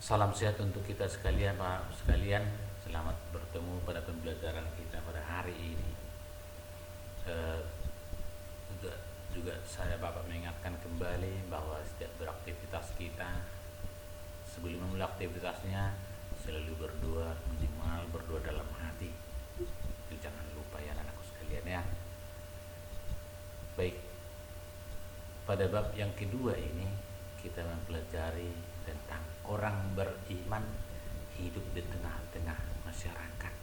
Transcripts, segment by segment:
Salam sehat untuk kita sekalian, Pak sekalian. Selamat bertemu pada pembelajaran kita pada hari ini. Eh, juga, juga saya Bapak mengingatkan kembali bahwa setiap beraktivitas kita, sebelum memulai aktivitasnya selalu berdoa, minimal berdoa dalam hati. Itu jangan lupa ya anak-anakku sekalian ya. Baik, pada bab yang kedua ini kita mempelajari tentang orang beriman hidup di tengah-tengah masyarakat.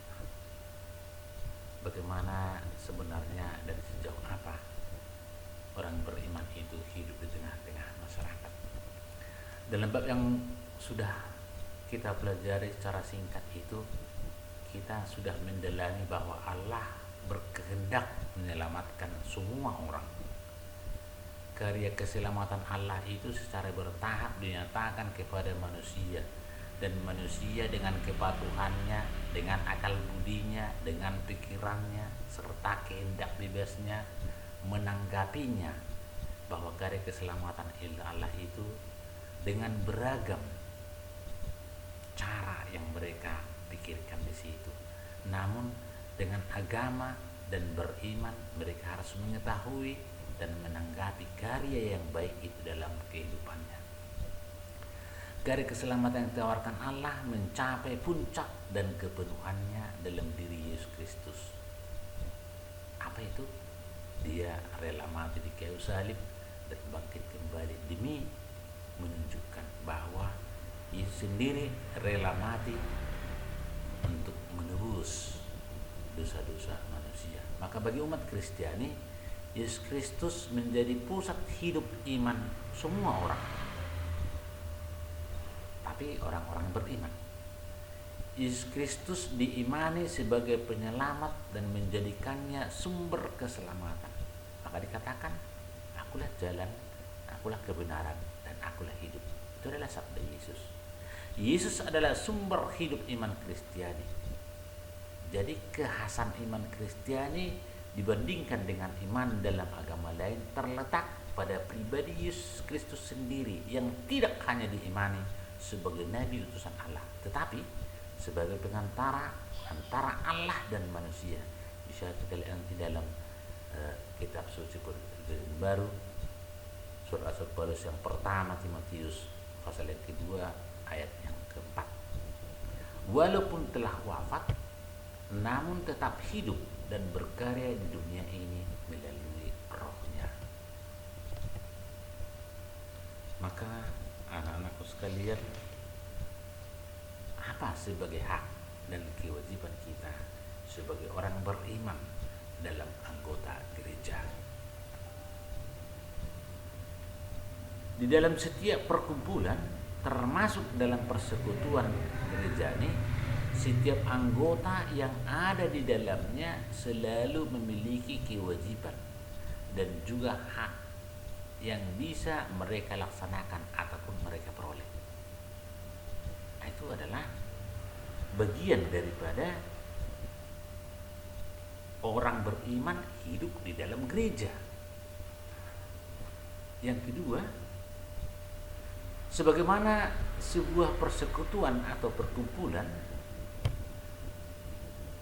Bagaimana sebenarnya dan sejauh apa orang beriman itu hidup di tengah-tengah masyarakat. Dalam bab yang sudah kita pelajari secara singkat itu, kita sudah mendalami bahwa Allah berkehendak menyelamatkan semua orang. Karya keselamatan Allah itu secara bertahap dinyatakan kepada manusia, dan manusia dengan kepatuhannya, dengan akal budinya, dengan pikirannya serta kehendak bebasnya menanggapinya, bahwa karya keselamatan Allah itu dengan beragam cara yang mereka pikirkan di situ. Namun dengan agama dan beriman mereka harus mengetahui dan menanggapi karya yang baik itu dalam kehidupannya. Karya keselamatan yang ditawarkan Allah mencapai puncak dan kepenuhannya dalam diri Yesus Kristus. Apa itu? Dia rela mati di kayu salib dan bangkit kembali demi menunjukkan bahwa Yesus sendiri rela mati untuk menebus dosa-dosa manusia. Maka bagi umat Kristiani, Yesus Kristus menjadi pusat hidup iman semua orang. Tapi orang-orang beriman, Yesus Kristus diimani sebagai penyelamat dan menjadikannya sumber keselamatan. Maka dikatakan, akulah jalan, akulah kebenaran, dan akulah hidup. Itu adalah sabda Yesus. Yesus adalah sumber hidup iman Kristiani. Jadi kekhasan iman Kristiani dibandingkan dengan iman dalam agama lain terletak pada pribadi Yesus Kristus sendiri, yang tidak hanya diimani sebagai nabi utusan Allah, tetapi sebagai pengantara antara Allah dan manusia. Bisa kita lihat di dalam kitab suci Perjanjian Baru, surat Rasul Paulus yang pertama, Timotius pasal yang kedua ayat yang keempat. Walaupun telah wafat, namun tetap hidup dan berkarya di dunia ini melalui rohnya. Maka anak-anakku sekalian, apa sebagai hak dan kewajiban kita sebagai orang beriman dalam anggota gereja? Di dalam setiap perkumpulan, termasuk dalam persekutuan gereja ini, setiap anggota yang ada di dalamnya selalu memiliki kewajiban dan juga hak yang bisa mereka laksanakan ataupun mereka peroleh. Itu adalah bagian daripada orang beriman hidup di dalam gereja. Yang kedua, sebagaimana sebuah persekutuan atau perkumpulan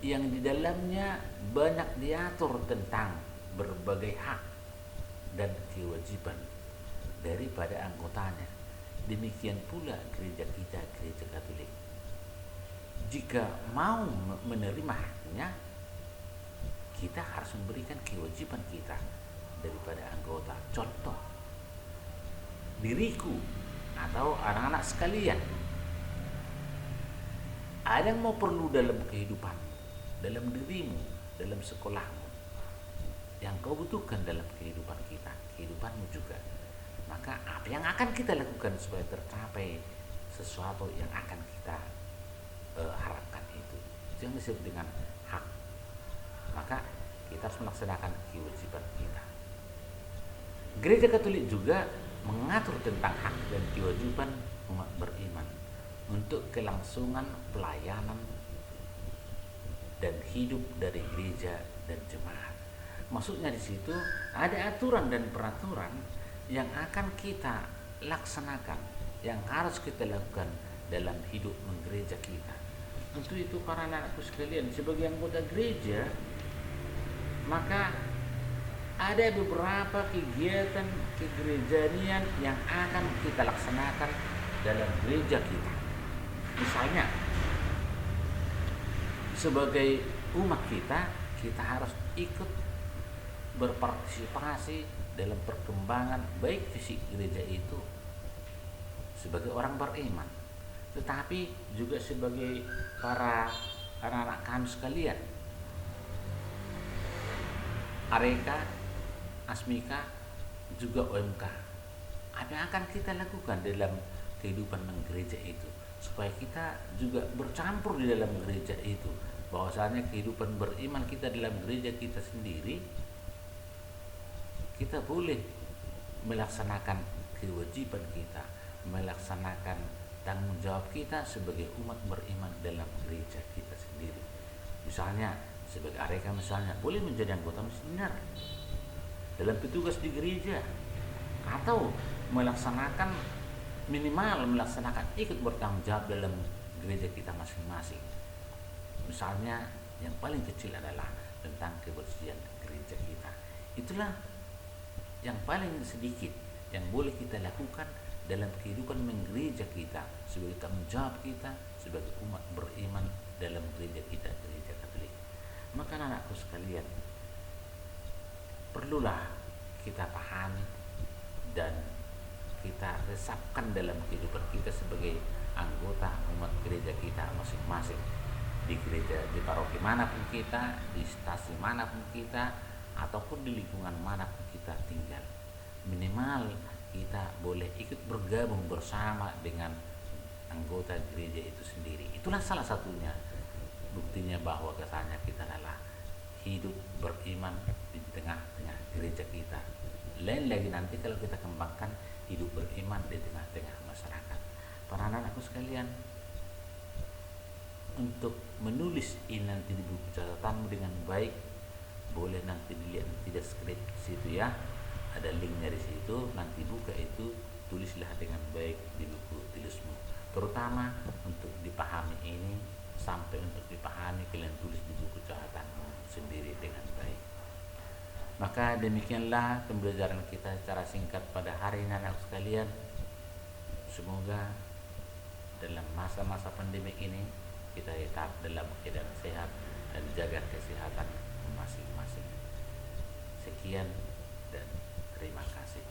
yang di dalamnya banyak diatur tentang berbagai hak dan kewajiban daripada anggotanya, demikian pula gereja kita, gereja Katolik. Jika mau menerima haknya, kita harus memberikan kewajiban kita daripada anggota. Contoh, diriku atau anak-anak sekalian, ada yang mau perlu dalam kehidupan, dalam dirimu, dalam sekolahmu, yang kau butuhkan dalam kehidupan kita, kehidupanmu juga. Maka apa yang akan kita lakukan supaya tercapai sesuatu yang akan kita harapkan itu yang disebut dengan hak. Maka kita harus melaksanakan kewajiban kita. Gereja Katolik juga mengatur tentang hak dan kewajiban umat beriman untuk kelangsungan pelayanan dan hidup dari gereja dan jemaat. Maksudnya di situ ada aturan dan peraturan yang akan kita laksanakan, yang harus kita lakukan dalam hidup menggereja kita. Untuk itu para anak-anakku sekalian, sebagai anggota gereja, maka ada beberapa kegiatan kegerejanian yang akan kita laksanakan dalam gereja kita. Misalnya, sebagai umat kita harus ikut berpartisipasi dalam perkembangan baik fisik gereja itu sebagai orang beriman, tetapi juga sebagai para anak-anak kami sekalian, Areka, Asmika, juga OMK. Apa yang akan kita lakukan dalam kehidupan gereja itu, supaya kita juga bercampur di dalam gereja itu, bahwasanya kehidupan beriman kita dalam gereja kita sendiri, kita boleh melaksanakan kewajiban kita, melaksanakan tanggung jawab kita sebagai umat beriman dalam gereja kita sendiri. Misalnya sebagai Areka, misalnya boleh menjadi anggota misioner dalam petugas di gereja, atau minimal melaksanakan ikut bertanggung jawab dalam gereja kita masing-masing. Misalnya yang paling kecil adalah tentang kebersihan gereja kita. Itulah yang paling sedikit yang boleh kita lakukan dalam kehidupan menggereja kita sebagai tanggung jawab kita sebagai umat beriman dalam gereja kita, gereja Katolik. Maka anakku sekalian, perlulah kita pahami dan kita resapkan dalam kehidupan kita sebagai anggota umat gereja kita masing-masing, di gereja, di paroki manapun kita, di stasi manapun kita, ataupun di lingkungan manapun kita tinggal. Minimal kita boleh ikut bergabung bersama dengan anggota gereja itu sendiri. Itulah salah satunya buktinya bahwa kesannya kita adalah hidup beriman di tengah-tengah gereja kita. Lain lagi nanti kalau kita kembangkan hidup beriman di tengah-tengah masyarakat. Para anak-anakku sekalian, untuk menulis ini nanti di buku catatanmu dengan baik, boleh nanti dilihat di deskripsi situ ya, ada linknya di situ, nanti buka itu, tulislah dengan baik di buku tulismu, terutama untuk dipahami ini. Sampai untuk dipahami kalian tulis di buku catatanmu sendiri dengan baik. Maka demikianlah pembelajaran kita secara singkat pada hari ini anak sekalian. Semoga dalam masa-masa pandemi ini kita tetap dalam keadaan sehat dan jaga kesehatan masing-masing. Sekian dan terima kasih.